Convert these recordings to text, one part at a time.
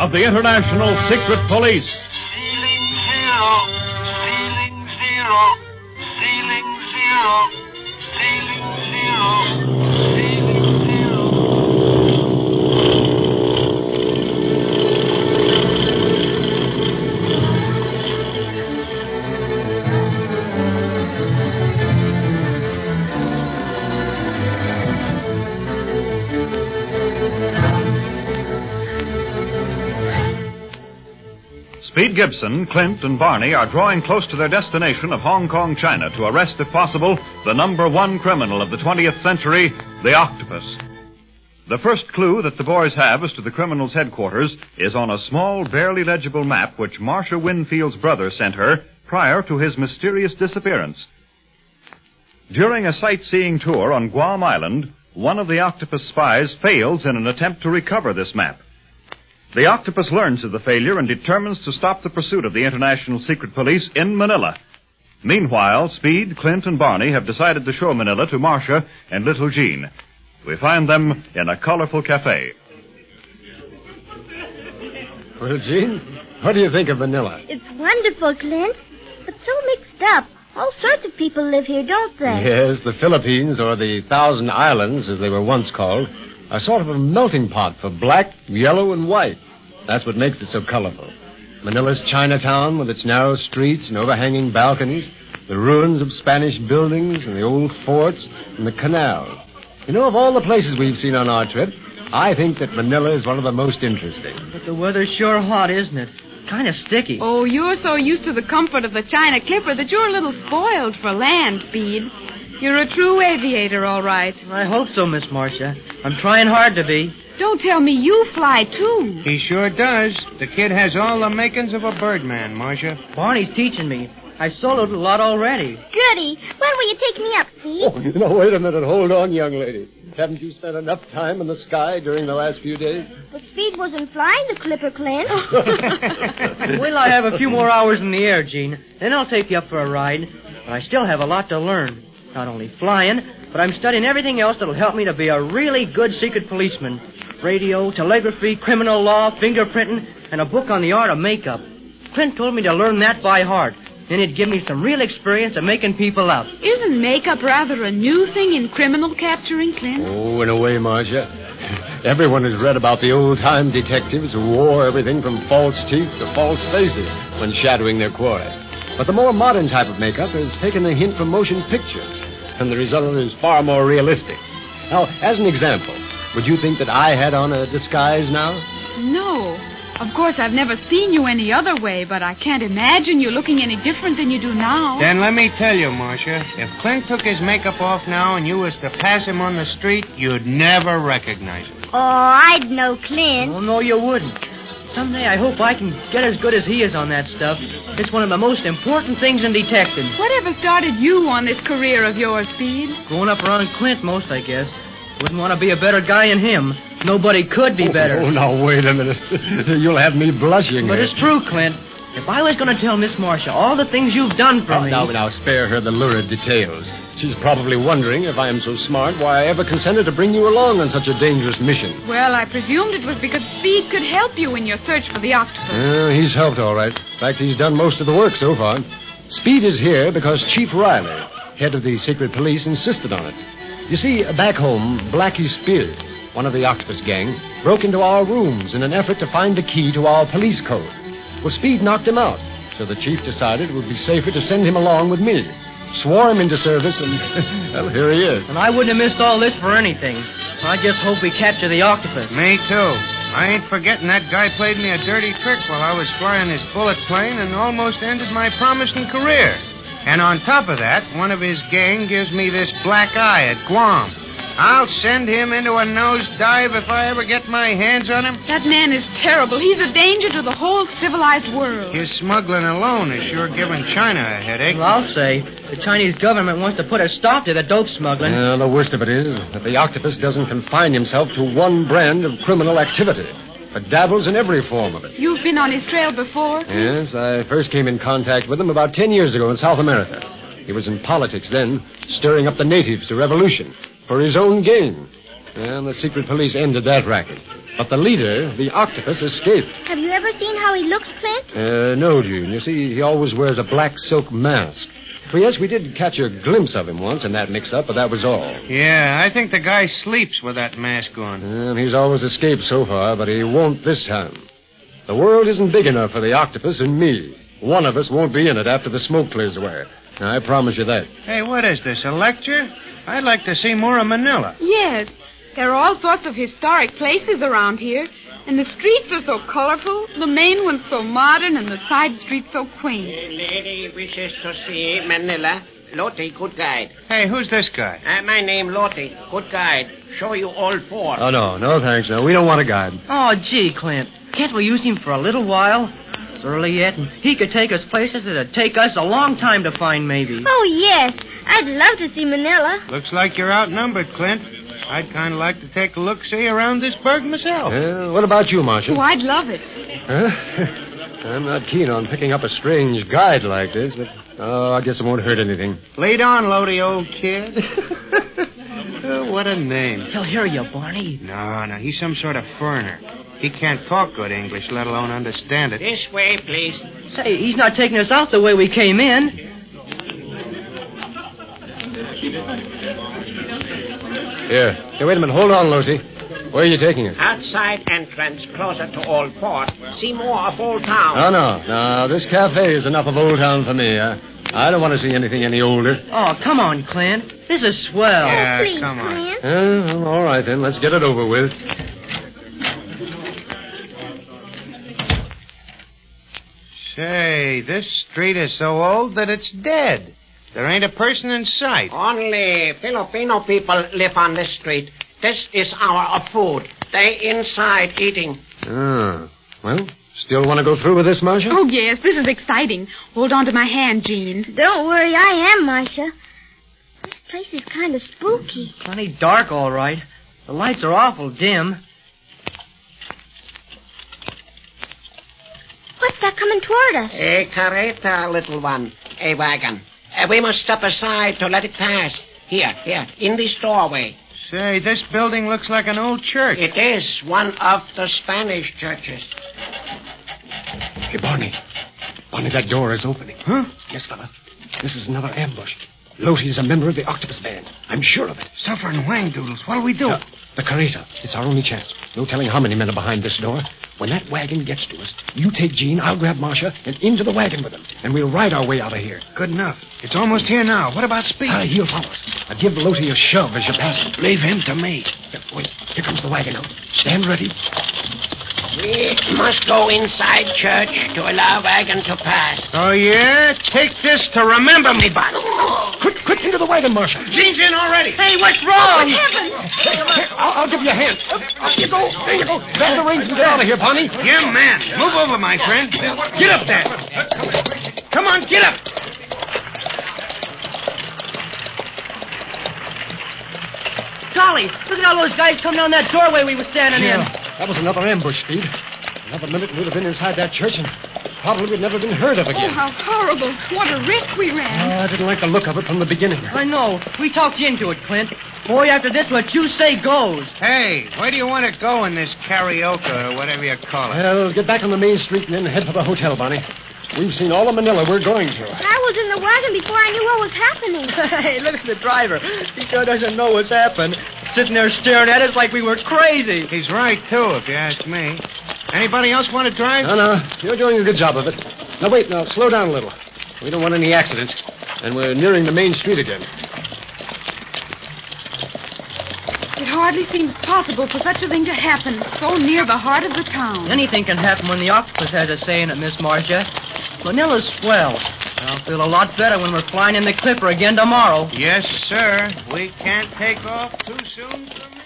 of the International Secret Police. Ceiling zero, ceiling zero, ceiling zero, ceiling zero, ceiling zero. Speed Gibson, Clint, and Barney are drawing close to their destination of Hong Kong, China, to arrest, if possible, the #1 criminal of the 20th century, the Octopus. The first clue that the boys have as to the criminal's headquarters is on a small, barely legible map which Marcia Winfield's brother sent her prior to his mysterious disappearance. During a sightseeing tour on Guam Island, one of the Octopus spies fails in an attempt to recover this map. The Octopus learns of the failure and determines to stop the pursuit of the International Secret Police in Manila. Meanwhile, Speed, Clint, and Barney have decided to show Manila to Marcia and little Jean. We find them in a colorful cafe. Well, Jean, what do you think of Manila? It's wonderful, Clint, but so mixed up. All sorts of people live here, don't they? Yes, the Philippines, or the Thousand Islands, as they were once called, are sort of a melting pot for black, yellow, and white. That's what makes it so colorful. Manila's Chinatown, with its narrow streets and overhanging balconies, the ruins of Spanish buildings and the old forts and the canal. You know, of all the places we've seen on our trip, I think that Manila is one of the most interesting. But the weather's sure hot, isn't it? Kind of sticky. Oh, you're so used to the comfort of the China Clipper that you're a little spoiled for land, Speed. You're a true aviator, all right. I hope so, Miss Marcia. I'm trying hard to be. Don't tell me you fly, too. He sure does. The kid has all the makings of a birdman, Marcia. Barney's teaching me. I soloed a lot already. Goody. When will you take me up, Speed? Oh, wait a minute. Hold on, young lady. Haven't you spent enough time in the sky during the last few days? But Speed wasn't flying the Clipper, Clint. Wait till I have a few more hours in the air, Gene. Then I'll take you up for a ride. But I still have a lot to learn. Not only flying, but I'm studying everything else that'll help me to be a really good secret policeman. Radio, telegraphy, criminal law, fingerprinting, and a book on the art of makeup. Clint told me to learn that by heart. Then it'd give me some real experience of making people out. Isn't makeup rather a new thing in criminal capturing, Clint? Oh, in a way, Marcia. Everyone has read about the old-time detectives who wore everything from false teeth to false faces when shadowing their quarry. But the more modern type of makeup has taken a hint from motion pictures, and the result is far more realistic. Now, as an example, would you think that I had on a disguise now? No. Of course, I've never seen you any other way, but I can't imagine you looking any different than you do now. Then let me tell you, Marcia, if Clint took his makeup off now and you was to pass him on the street, you'd never recognize him. Oh, I'd know Clint. Oh, no, you wouldn't. Someday I hope I can get as good as he is on that stuff. It's one of the most important things in detecting. Whatever started you on this career of yours, Speed? Growing up around Clint most, I guess. Wouldn't want to be a better guy than him. Nobody could be better. Oh, now, wait a minute. You'll have me blushing. But it's true, Clint. If I was going to tell Miss Marcia all the things you've done for me... Now, spare her the lurid details. She's probably wondering, if I am so smart, why I ever consented to bring you along on such a dangerous mission. Well, I presumed it was because Speed could help you in your search for the Octopus. He's helped, all right. In fact, he's done most of the work so far. Speed is here because Chief Riley, head of the secret police, insisted on it. You see, back home, Blackie Spears, one of the Octopus gang, broke into our rooms in an effort to find the key to our police code. Well, Speed knocked him out, so the chief decided it would be safer to send him along with me. Swore him into service, and, well, here he is. And I wouldn't have missed all this for anything. I just hope we capture the Octopus. Me, too. I ain't forgetting that guy played me a dirty trick while I was flying his bullet plane and almost ended my promising career. And on top of that, one of his gang gives me this black eye at Guam. I'll send him into a nosedive if I ever get my hands on him. That man is terrible. He's a danger to the whole civilized world. His smuggling alone is sure giving China a headache. Well, I'll say, the Chinese government wants to put a stop to the dope smuggling. Well, the worst of it is that the Octopus doesn't confine himself to one brand of criminal activity, but dabbles in every form of it. You've been on his trail before? Yes, I first came in contact with him about 10 years ago in South America. He was in politics then, stirring up the natives to revolution for his own gain. And the secret police ended that racket. But the leader, the Octopus, escaped. Have you ever seen how he looks, Clint? No, Gene. You see, he always wears a black silk mask. Well, yes, we did catch a glimpse of him once in that mix-up, but that was all. Yeah, I think the guy sleeps with that mask on. He's always escaped so far, but he won't this time. The world isn't big enough for the Octopus and me. One of us won't be in it after the smoke clears away. I promise you that. Hey, what is this, a lecture? I'd like to see more of Manila. Yes. There are all sorts of historic places around here. And the streets are so colorful, the main one's so modern, and the side streets so quaint. Lady wishes to see Manila. Lottie, good guide. Hey, who's this guy? My name Lottie, good guide. Show you all four. Oh, no, thanks. No, we don't want a guide. Oh, gee, Clint. Can't we use him for a little while? It's early yet, and he could take us places that'd take us a long time to find, maybe. Oh, yes. I'd love to see Manila. Looks like you're outnumbered, Clint. I'd kind of like to take a look-see around this burg myself. What about you, Marcia? Oh, I'd love it. Huh? I'm not keen on picking up a strange guide like this, but, I guess it won't hurt anything. Lead on, Lodi, old kid. Oh, what a name. He'll hear you, Barney. No, he's some sort of foreigner. He can't talk good English, let alone understand it. This way, please. Say, he's not taking us out the way we came in. Here, wait a minute. Hold on, Lucy. Where are you taking us? Outside entrance, closer to Old Port. See more of Old Town. Oh, no. This cafe is enough of Old Town for me. I don't want to see anything any older. Oh, come on, Clint. This is swell. Yeah, Please, come on. Clint. Well, all right, then. Let's get it over with. Say, this street is so old that it's dead. There ain't a person in sight. Only Filipino people live on this street. This is our food. They inside eating. Well, still want to go through with this, Marcia? Oh, yes, this is exciting. Hold on to my hand, Jean. Don't worry, I am, Marcia. This place is kind of spooky. Plenty dark, all right. The lights are awful dim. What's that coming toward us? A carreta, little one. A wagon. We must step aside to let it pass. Here, in this doorway. Say, this building looks like an old church. It is one of the Spanish churches. Hey, Barney. Barney, that door is opening. Huh? Yes, fella. This is another ambush. Lotie's a member of the Octopus band. I'm sure of it. Suffering wang doodles. What'll we do? The carreta. It's our only chance. No telling how many men are behind this door. When that wagon gets to us, you take Jean, I'll grab Marcia, and into the wagon with them. And we'll ride our way out of here. Good enough. It's almost here now. What about Speed? He'll follow us. Give Lotie a shove as you pass him. Leave him to me. Wait, here comes the wagon now. Stand ready. We must go inside church to allow wagon to pass. Oh, yeah? Take this to remember me by. Quick, into the wagon, Marcia. Jean's in already. Hey, what's wrong? I'll give you a hand. Up you go. There you go. Grab the reins and get out of here, Barney. Yeah, man. Move over, my friend. Get up there. Come on, get up. Golly, look at all those guys coming down that doorway we were standing in. That was another ambush, Speed. Another minute we'd have been inside that church and probably we'd never been heard of Oh, again. how horrible. What a risk we ran. I didn't like the look of it from the beginning. I know. We talked you into it, Clint. Boy, after this, what you say goes. Hey, where do you want to go in this karaoke or whatever you call it? Well, get back on the main street and then head for the hotel, Barney. We've seen all of Manila we're going to. I was in the wagon before I knew what was happening. Hey, look at the driver. He sure doesn't know what's happened. Sitting there staring at us like we were crazy. He's right, too, if you ask me. Anybody else want to drive? No. You're doing a good job of it. Now, wait. Now, slow down a little. We don't want any accidents. And we're nearing the main street again. It hardly seems possible for such a thing to happen so near the heart of the town. Anything can happen when the Octopus has a say in it, Miss Marcia. Manila's swell. I'll feel a lot better when we're flying in the Clipper again tomorrow. Yes, sir. We can't take off too soon for me.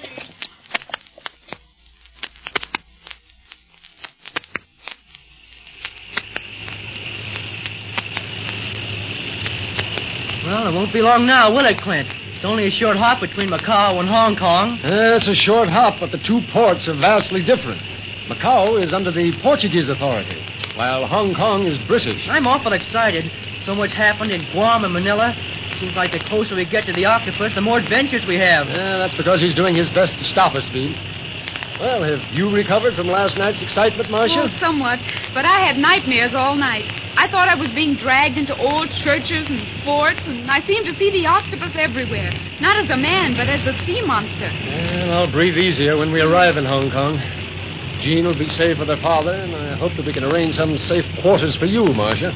Well, it won't be long now, will it, Clint? It's only a short hop between Macau and Hong Kong. It's a short hop, but the two ports are vastly different. Macau is under the Portuguese authority, while Hong Kong is British. I'm awful excited. So much happened in Guam and Manila. Seems like the closer we get to the Octopus, the more adventures we have. That's because he's doing his best to stop us, Speed. Well, have you recovered from last night's excitement, Marcia? Oh, somewhat. But I had nightmares all night. I thought I was being dragged into old churches and forts, and I seemed to see the octopus everywhere. Not as a man, but as a sea monster. Well, I'll breathe easier when we arrive in Hong Kong. Jean will be safe with her father, and I hope that we can arrange some safe quarters for you, Marcia.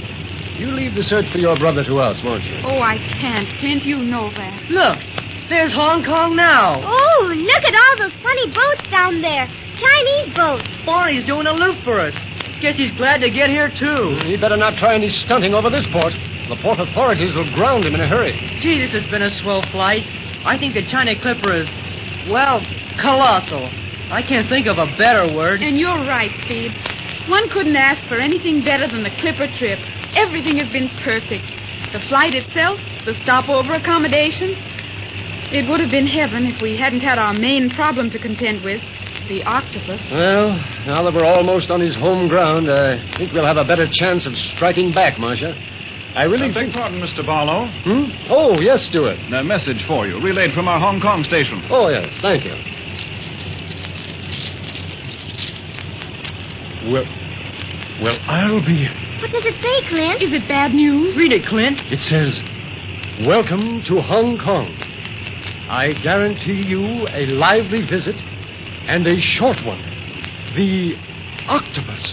You leave the search for your brother to us, won't you? Oh, I can't, Clint. You know that. Look, there's Hong Kong now. Oh, look at all those funny boats down there. Chinese boats. Barney's doing a loop for us. Guess he's glad to get here, too. He better not try any stunting over this port. The port authorities will ground him in a hurry. Gee, this has been a swell flight. I think the China Clipper is, well, colossal. I can't think of a better word. And you're right, Speed. One couldn't ask for anything better than the Clipper trip. Everything has been perfect. The flight itself, the stopover accommodations. It would have been heaven if we hadn't had our main problem to contend with, the octopus. Well, now that we're almost on his home ground, I think we'll have a better chance of striking back, Marcia. I really Beg pardon, Mr. Barlow. Oh, yes, Stuart. A message for you, relayed from our Hong Kong station. Oh, yes, thank you. Well, I'll be... What does it say, Clint? Is it bad news? Read it, Clint. It says, "Welcome to Hong Kong. I guarantee you a lively visit and a short one. The octopus."